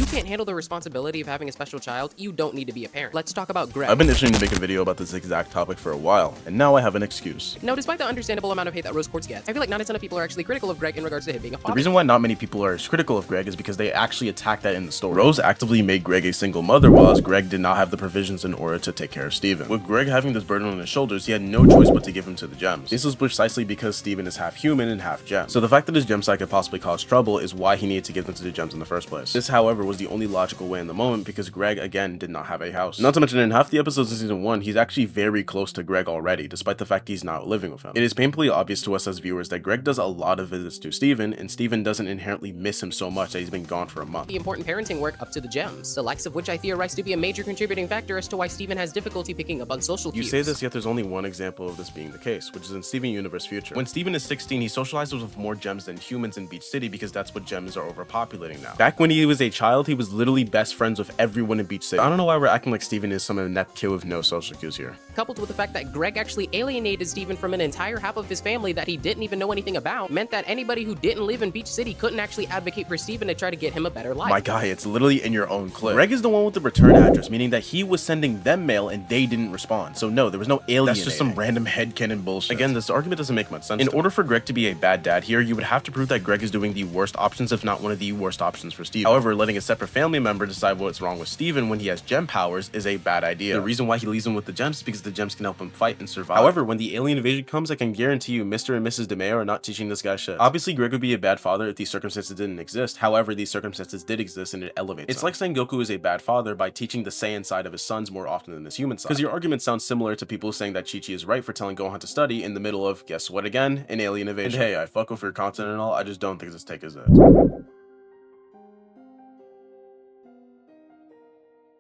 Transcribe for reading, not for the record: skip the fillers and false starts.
can't handle the responsibility of having a special child, you don't need to be a parent. Let's talk about Greg. I've been itching to make a video about this exact topic for a while, and now I have an excuse. Now, despite the understandable amount of hate that Rose Quartz gets, I feel like not a ton of people are actually critical of Greg in regards to him being a father. The reason why not many people are as critical of Greg is because they actually attack that in the story. Rose actively made Greg a single mother, while Greg did not have the provisions in order to take care of Steven. With Greg having this burden on his shoulders, he had no choice but to give him to the gems. This was precisely because Steven is half human and half gem. So the fact that his gem side could possibly cause trouble is why he needed to give them to the gems in the first place. This, however, was the only logical way in the moment because Greg, again, did not have a house. Not to mention, in half the episodes of season 1, he's actually very close to Greg already, despite the fact he's not living with him. It is painfully obvious to us as viewers that Greg does a lot of visits to Steven, and Steven doesn't inherently miss him so much that he's been gone for a month. The important parenting work up to the gems, the likes of which I theorize to be a major contributing factor as to why Steven has difficulty picking up on social cues. You say this, yet there's only one example of this being the case, which is in Steven Universe Future. When Steven is 16, he socializes with more gems than humans in Beach City because that's what gems are overpopulating now. Back when he was a child, he was literally best friends with everyone in Beach City. I don't know why we're acting like Steven is some inept kid with no social cues here. Coupled with the fact that Greg actually alienated Steven from an entire half of his family that he didn't even know anything about, meant that anybody who didn't live in Beach City couldn't actually advocate for Steven to try to get him a better life. My guy, it's literally in your own clip. Greg is the one with the return address, meaning that he was sending them mail and they didn't respond. So no, there was no alien. That's just some random headcanon bullshit. Again, this argument doesn't make much sense. In order for Greg to be a bad dad here, you would have to prove that Greg is doing the worst options, if not one of the worst options for Steven. However, letting a separate family member decide what's wrong with Steven when he has gem powers is a bad idea. The reason why he leaves him with the gems is because the gems can help him fight and survive. However, when the alien invasion comes, I can guarantee you Mr. and Mrs. DeMeo are not teaching this guy shit. Obviously, Greg would be a bad father if these circumstances didn't exist. However, these circumstances did exist and it elevates It's like saying Goku is a bad father by teaching the Saiyan side of his sons more often than his human side. Because your argument sounds similar to people saying that Chi-Chi is right for telling Gohan to study in the middle of, guess what again? An alien invasion. And hey, I fuck with your content and all, I just don't think this take is it.